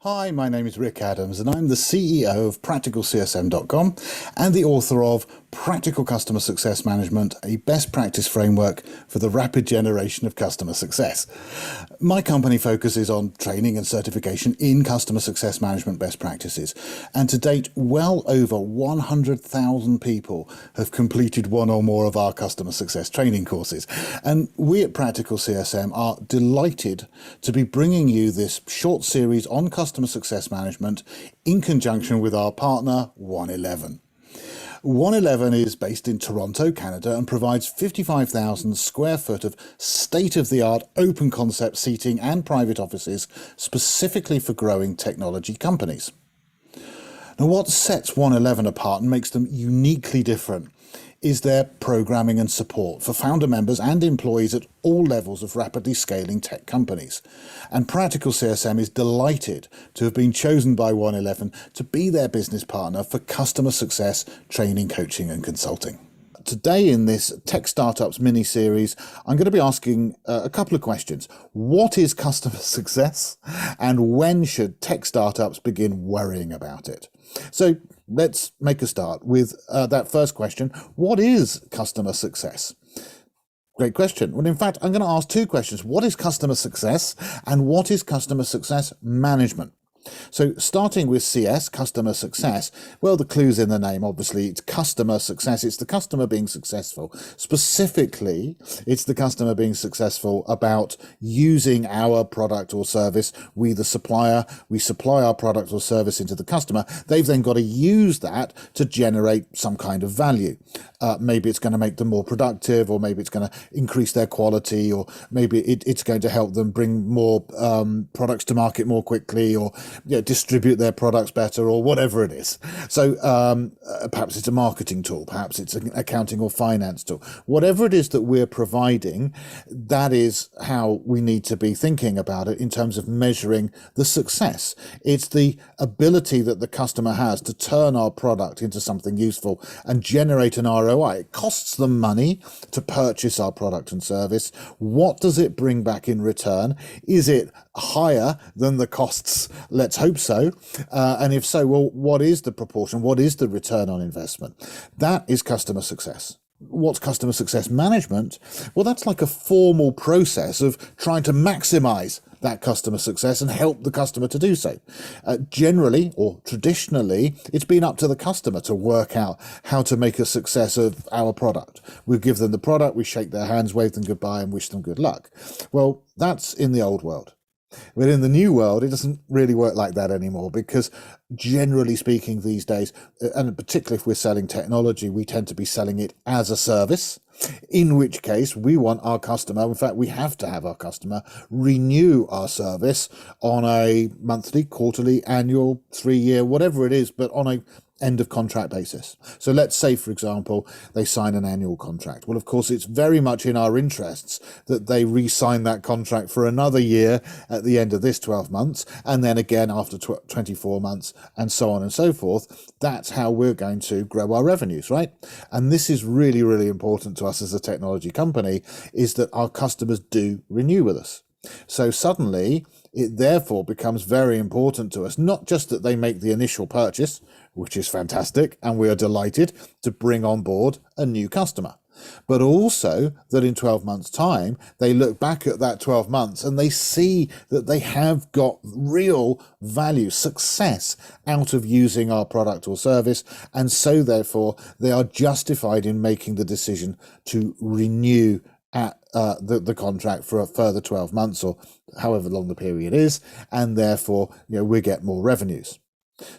Hi, my name is Rick Adams, and I'm the CEO of PracticalCSM.com and the author of Practical Customer Success Management, a best practice framework for the rapid generation of customer success. My company focuses on training and certification in customer success management best practices, and to date, well over 100,000 people have completed one or more of our customer success training courses. And we at Practical CSM are delighted to be bringing you this short series on customer success management in conjunction with our partner 111. 111 is based in Toronto, Canada, and provides 55,000 square foot of state-of-the-art open concept seating and private offices specifically for growing technology companies. Now, what sets 111 apart and makes them uniquely different is their programming and support for founder members and employees at all levels of rapidly scaling tech companies. And Practical CSM is delighted to have been chosen by 111 to be their business partner for customer success, training, coaching and consulting. Today in this Tech Startups mini-series, I'm going to be asking a couple of questions. What is customer success? And when should tech startups begin worrying about it? So let's make a start with that first question. What is customer success? Great question. Well, in fact, I'm going to ask two questions. What is customer success and what is customer success management? So starting with CS, customer success, well, the clue's in the name, obviously. It's customer success. It's the customer being successful. Specifically, it's the customer being successful about using our product or service. We, the supplier, we supply our product or service into the customer. They've then got to use that to generate some kind of value. Maybe it's going to make them more productive, or maybe it's going to increase their quality, or maybe it's going to help them bring more products to market more quickly, or distribute their products better, or whatever it is. So perhaps it's a marketing tool, perhaps it's an accounting or finance tool. Whatever it is that we're providing, that is how we need to be thinking about it in terms of measuring the success. It's the ability that the customer has to turn our product into something useful and generate an ROI. It costs them money to purchase our product and service. What does it bring back in return? Is it higher than the costs? Let's hope so. And if so, well, what is the proportion? What is the return on investment? That is customer success. What's customer success management? Well, that's like a formal process of trying to maximize that customer success and help the customer to do so. Generally, or traditionally, it's been up to the customer to work out how to make a success of our product. We give them the product, we shake their hands, wave them goodbye and wish them good luck. Well, that's in the old world. But in the new world, it doesn't really work like that anymore, because generally speaking these days, and particularly if we're selling technology, we tend to be selling it as a service, in which case we want our customer, in fact, we have to have our customer renew our service on a monthly, quarterly, annual, 3-year, whatever it is, but on a end of contract basis. So let's say, for example, they sign an annual contract. Well, of course, it's very much in our interests that they re-sign that contract for another year at the end of this 12 months, and then again after 24 months, and so on and so forth. That's how we're going to grow our revenues, right? And this is really, really important to us as a technology company, is that our customers do renew with us. So suddenly, it therefore becomes very important to us, not just that they make the initial purchase, which is fantastic, and we are delighted to bring on board a new customer, but also that in 12 months' time, they look back at that 12 months and they see that they have got real value, success out of using our product or service, and so therefore they are justified in making the decision to renew at the contract for a further 12 months or however long the period is, and therefore we get more revenues.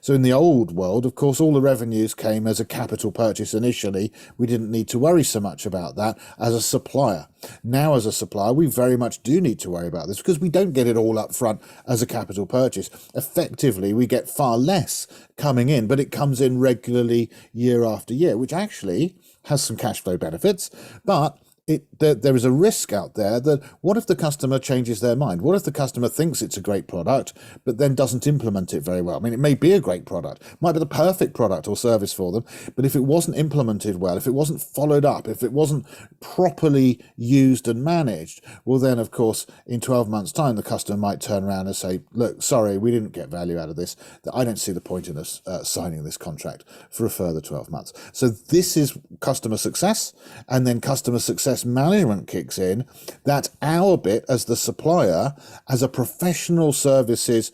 So in the old world, of course, all the revenues came as a capital purchase initially. We didn't need to worry so much about that as a supplier. Now, as a supplier, we very much do need to worry about this, because we don't get it all up front as a capital purchase. Effectively, we get far less coming in, but it comes in regularly year after year, which actually has some cash flow benefits, but there is a risk out there that what if the customer changes their mind? What if the customer thinks it's a great product, but then doesn't implement it very well? I mean, it may be a great product, might be the perfect product or service for them, but if it wasn't implemented well, if it wasn't followed up, if it wasn't properly used and managed, well, then, of course, in 12 months' time, the customer might turn around and say, look, sorry, we didn't get value out of this. I don't see the point in us signing this contract for a further 12 months. So this is customer success, and then customer success management kicks in. That's our bit as the supplier, as a professional services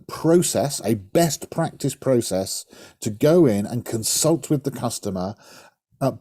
process, a best practice process to go in and consult with the customer,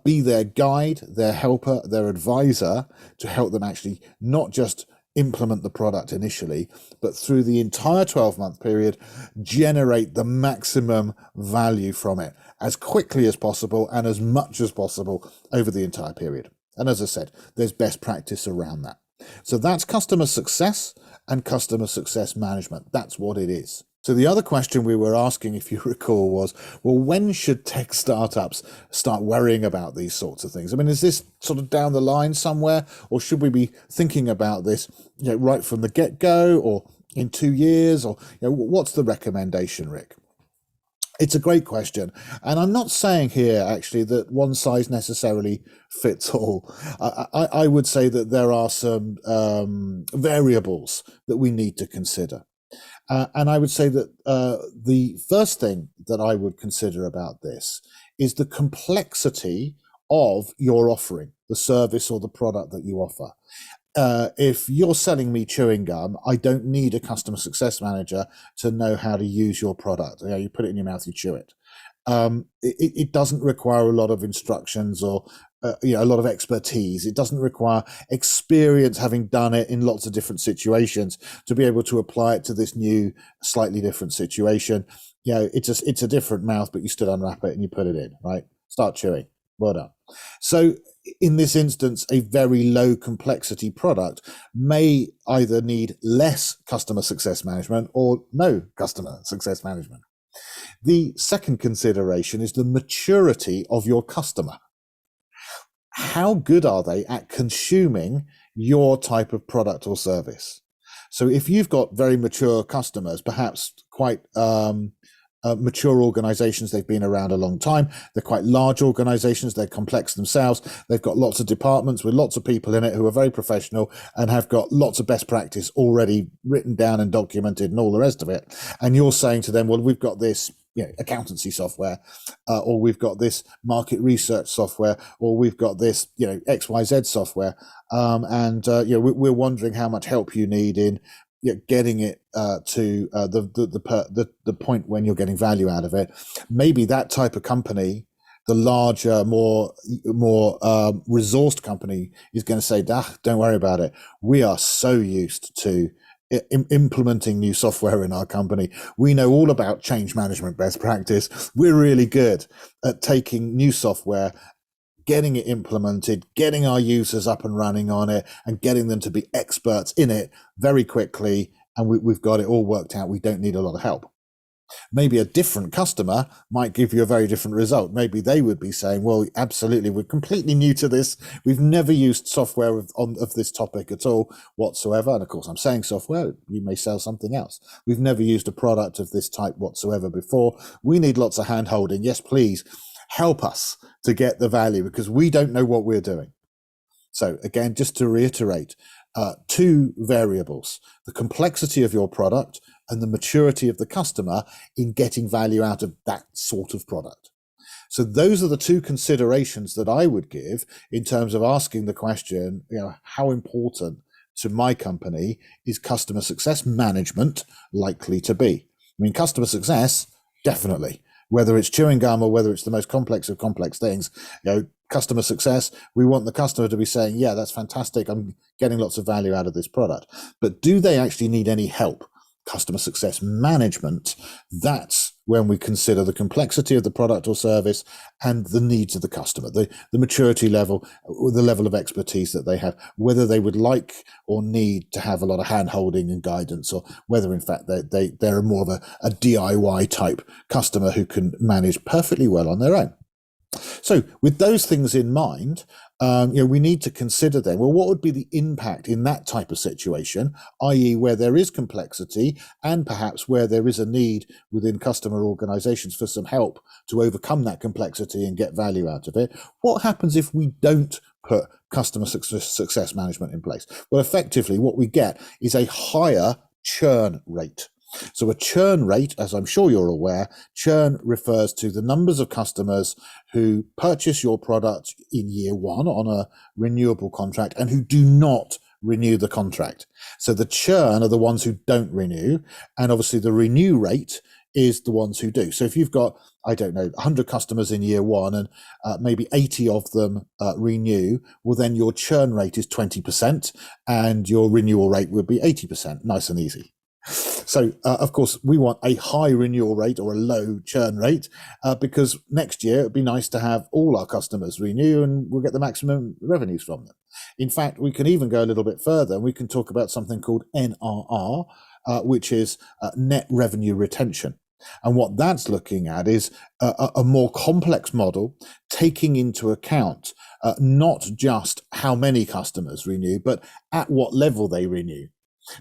be their guide, their helper, their advisor, to help them actually not just implement the product initially, but through the entire 12-month period, generate the maximum value from it as quickly as possible and as much as possible over the entire period. And as I said, there's best practice around that. So that's customer success and customer success management. That's what it is. So the other question we were asking, if you recall, was, well, when should tech startups start worrying about these sorts of things? I mean, is this sort of down the line somewhere, or should we be thinking about this, right from the get-go, or in 2 years, or what's the recommendation, Rick? It's a great question. And I'm not saying here, actually, that one size necessarily fits all. I would say that there are some variables that we need to consider. And I would say that the first thing that I would consider about this is the complexity of your offering, the service or the product that you offer. If you're selling me chewing gum, I don't need a customer success manager to know how to use your product. You put it in your mouth, you chew it. It doesn't require a lot of instructions or a lot of expertise. It doesn't require experience, having done it in lots of different situations, to be able to apply it to this new, slightly different situation. It's a different mouth, but you still unwrap it and you put it in, right? Start chewing. Well done. So in this instance, a very low complexity product may either need less customer success management or no customer success management. The second consideration is the maturity of your customer. How good are they at consuming your type of product or service? So if you've got very mature customers, perhaps quite mature organizations, they've been around a long time, they're quite large organizations, they're complex themselves, they've got lots of departments with lots of people in it who are very professional and have got lots of best practice already written down and documented and all the rest of it. And you're saying to them, well, we've got this accountancy software, or we've got this market research software, or we've got this XYZ software, and we're wondering how much help you need in getting it to the point when you're getting value out of it. Maybe that type of company, the larger, more resourced company, is going to say, don't worry about it. We are so used to implementing new software in our company. We know all about change management best practice. We're really good at taking new software, getting it implemented, getting our users up and running on it, and getting them to be experts in it very quickly. And we've got it all worked out. We don't need a lot of help. Maybe a different customer might give you a very different result. Maybe they would be saying, well, absolutely, we're completely new to this. We've never used software of this topic at all whatsoever. And of course, I'm saying software, you may sell something else. We've never used a product of this type whatsoever before. We need lots of hand holding. Yes, please help us to get the value, because we don't know what we're doing. So again, just to reiterate, two variables: the complexity of your product and the maturity of the customer in getting value out of that sort of product. So those are the two considerations that I would give in terms of asking the question, how important to my company is customer success management likely to be? I mean, customer success, definitely. Whether it's chewing gum or whether it's the most complex of complex things, customer success, we want the customer to be saying, yeah, that's fantastic, I'm getting lots of value out of this product. But do they actually need any help? Customer success management, that's when we consider the complexity of the product or service and the needs of the customer, the maturity level, the level of expertise that they have, whether they would like or need to have a lot of hand holding and guidance, or whether in fact they're more of a DIY type customer who can manage perfectly well on their own. So, with those things in mind, we need to consider then, well, what would be the impact in that type of situation, i.e., where there is complexity and perhaps where there is a need within customer organizations for some help to overcome that complexity and get value out of it? What happens if we don't put customer success management in place? Well, effectively, what we get is a higher churn rate. So a churn rate, as I'm sure you're aware, churn refers to the numbers of customers who purchase your product in year one on a renewable contract and who do not renew the contract. So the churn are the ones who don't renew, and obviously the renew rate is the ones who do. So if you've got, I don't know, 100 customers in year one and maybe 80 of them renew, well, then your churn rate is 20% and your renewal rate would be 80%. Nice and easy. So, of course, we want a high renewal rate or a low churn rate because next year it'd be nice to have all our customers renew and we'll get the maximum revenues from them. In fact, we can even go a little bit further. We can talk about something called NRR, which is net revenue retention. And what that's looking at is a more complex model, taking into account not just how many customers renew, but at what level they renew.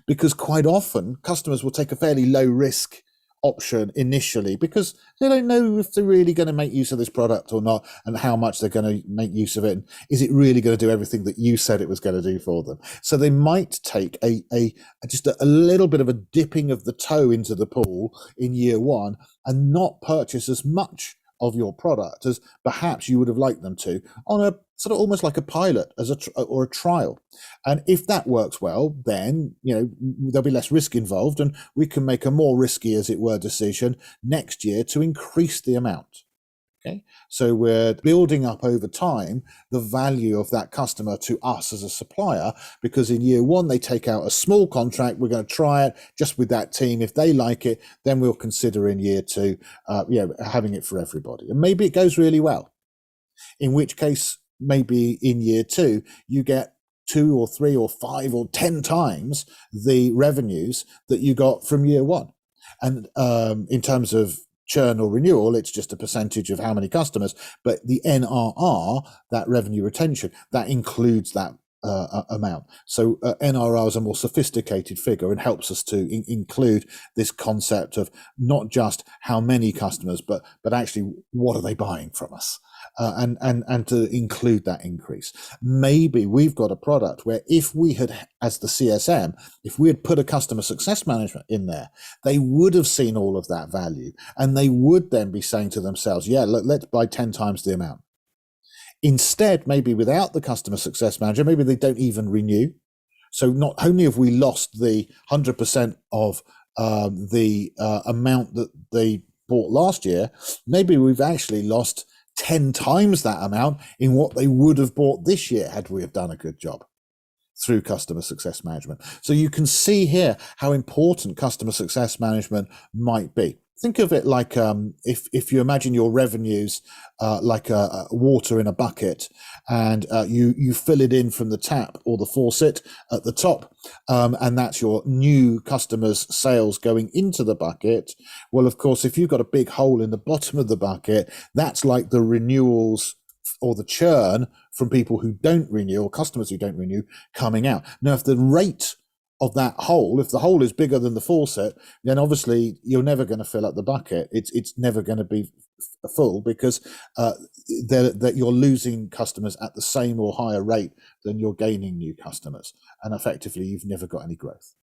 Because quite often customers will take a fairly low risk option initially because they don't know if they're really going to make use of this product or not and how much they're going to make use of it. And is it really going to do everything that you said it was going to do for them? So they might take just a little bit of a dipping of the toe into the pool in year one and not purchase as much of your product as perhaps you would have liked them to on a sort of almost like a pilot or a trial. And if that works well, then there'll be less risk involved and we can make a more risky, as it were, decision next year to increase the amount. Okay, so we're building up over time the value of that customer to us as a supplier, because in year one they take out a small contract. We're going to try it just with that team. If they like it, then we'll consider in year two, having it for everybody. And maybe it goes really well, in which case maybe in year two you get 2 or 3 or 5 or 10 times the revenues that you got from year one. And in terms of churn or renewal, it's just a percentage of how many customers, but the NRR, that revenue retention, that includes that amount. So NRR is a more sophisticated figure and helps us to include this concept of not just how many customers, but actually what are they buying from us, and to include that increase. Maybe we've got a product where if we had, as the CSM, if we had put a customer success management in there, they would have seen all of that value and they would then be saying to themselves, yeah, look, let's buy 10 times the amount. Instead, maybe without the customer success manager, maybe they don't even renew. So not only have we lost the 100% of the amount that they bought last year, maybe we've actually lost 10 times that amount in what they would have bought this year had we have done a good job through customer success management. So you can see here how important customer success management might be. Think of it like if you imagine your revenues like water in a bucket, and you fill it in from the tap or the faucet at the top, and that's your new customers' sales going into the bucket. Well, of course, if you've got a big hole in the bottom of the bucket, that's like the renewals or the churn from people who don't renew or customers who don't renew coming out. Now, if the rate of that hole, if the hole is bigger than the faucet, then obviously you're never going to fill up the bucket. It's never going to be full because that you're losing customers at the same or higher rate than you're gaining new customers, and effectively you've never got any growth.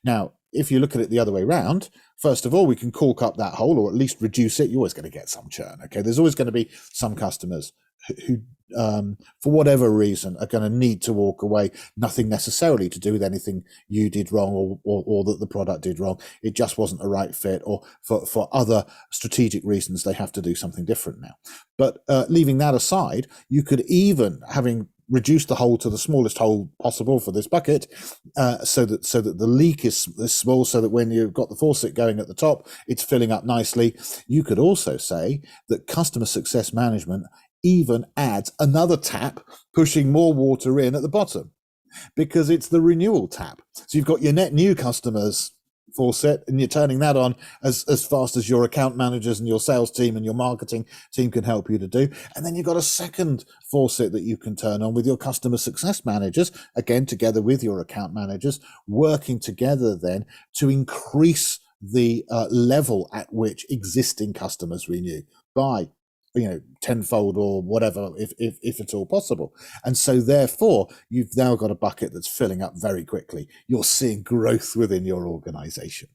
Now, if you look at it the other way around, first of all, we can cork up that hole or at least reduce it. You're always going to get some churn. Okay, there's always going to be some customers who for whatever reason are going to need to walk away, nothing necessarily to do with anything you did wrong or that the product did wrong. It just wasn't a right fit, or for other strategic reasons they have to do something different now. But leaving that aside, you could even, having reduce the hole to the smallest hole possible for this bucket, so that the leak is small, so that when you've got the faucet going at the top, it's filling up nicely. You could also say that customer success management even adds another tap, pushing more water in at the bottom, because it's the renewal tap. So you've got your net new customers faucet, and you're turning that on as fast as your account managers and your sales team and your marketing team can help you to do. And then you've got a second faucet that you can turn on with your customer success managers, again, together with your account managers, working together then to increase the level at which existing customers renew by tenfold or whatever, if at all possible. And so therefore you've now got a bucket that's filling up very quickly. You're seeing growth within your organization.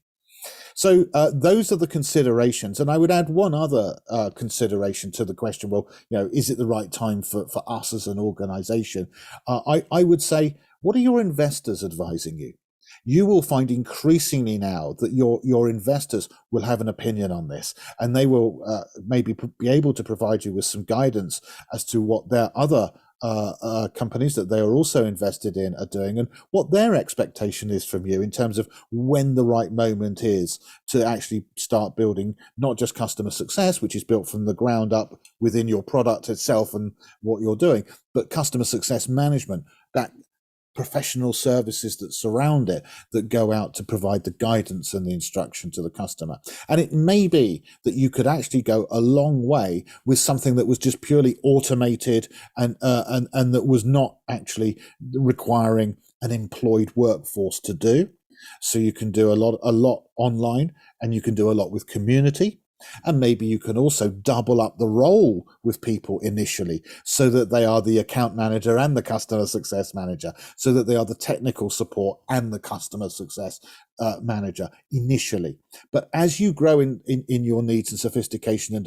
So those are the considerations. And I would add one other consideration to the question, well, is it the right time for us as an organization? I would say, what are your investors advising you? You will find increasingly now that your investors will have an opinion on this, and they will maybe be able to provide you with some guidance as to what their other companies that they are also invested in are doing, and what their expectation is from you in terms of when the right moment is to actually start building not just customer success, which is built from the ground up within your product itself and what you're doing, but customer success management, that professional services that surround it, that go out to provide the guidance and the instruction to the customer. And it may be that you could actually go a long way with something that was just purely automated and that was not actually requiring an employed workforce to do. So you can do a lot online, and you can do a lot with community. And maybe you can also double up the role with people initially, so that they are the account manager and the customer success manager, so that they are the technical support and the customer success manager initially. But as you grow in your needs and sophistication and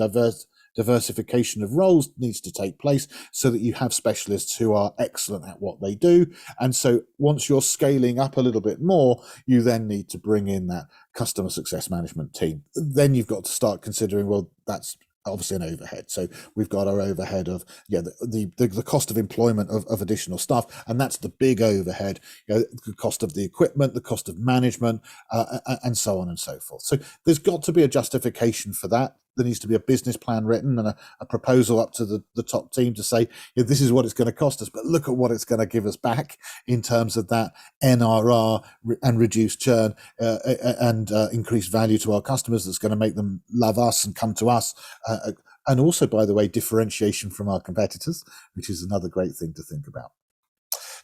diversification of roles needs to take place, so that you have specialists who are excellent at what they do. And so once you're scaling up a little bit more, you then need to bring in that customer success management team. Then you've got to start considering, well, that's obviously an overhead. So we've got our overhead of the cost of employment of additional staff, and that's the big overhead. The cost of the equipment, the cost of management, and so on and so forth. So there's got to be a justification for that. There needs to be a business plan written and a proposal up to the top team to say, this is what it's going to cost us, but look at what it's going to give us back in terms of that NRR and reduced churn and increased value to our customers that's going to make them love us and come to us. And also, by the way, differentiation from our competitors, which is another great thing to think about.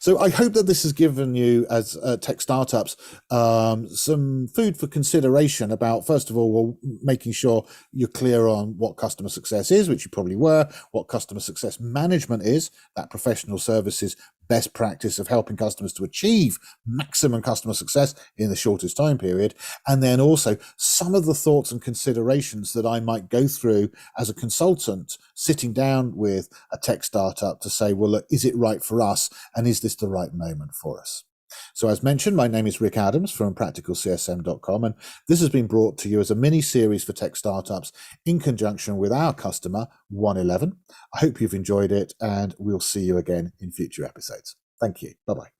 So I hope that this has given you, as tech startups, some food for consideration about, first of all, making sure you're clear on what customer success is, which you probably were, what customer success management is, that professional services best practice of helping customers to achieve maximum customer success in the shortest time period. And then also some of the thoughts and considerations that I might go through as a consultant, sitting down with a tech startup to say, well, look, is it right for us? And is this the right moment for us? So as mentioned, my name is Rick Adams from practicalcsm.com, and this has been brought to you as a mini series for tech startups in conjunction with our customer, 111. I hope you've enjoyed it, and we'll see you again in future episodes. Thank you. Bye-bye.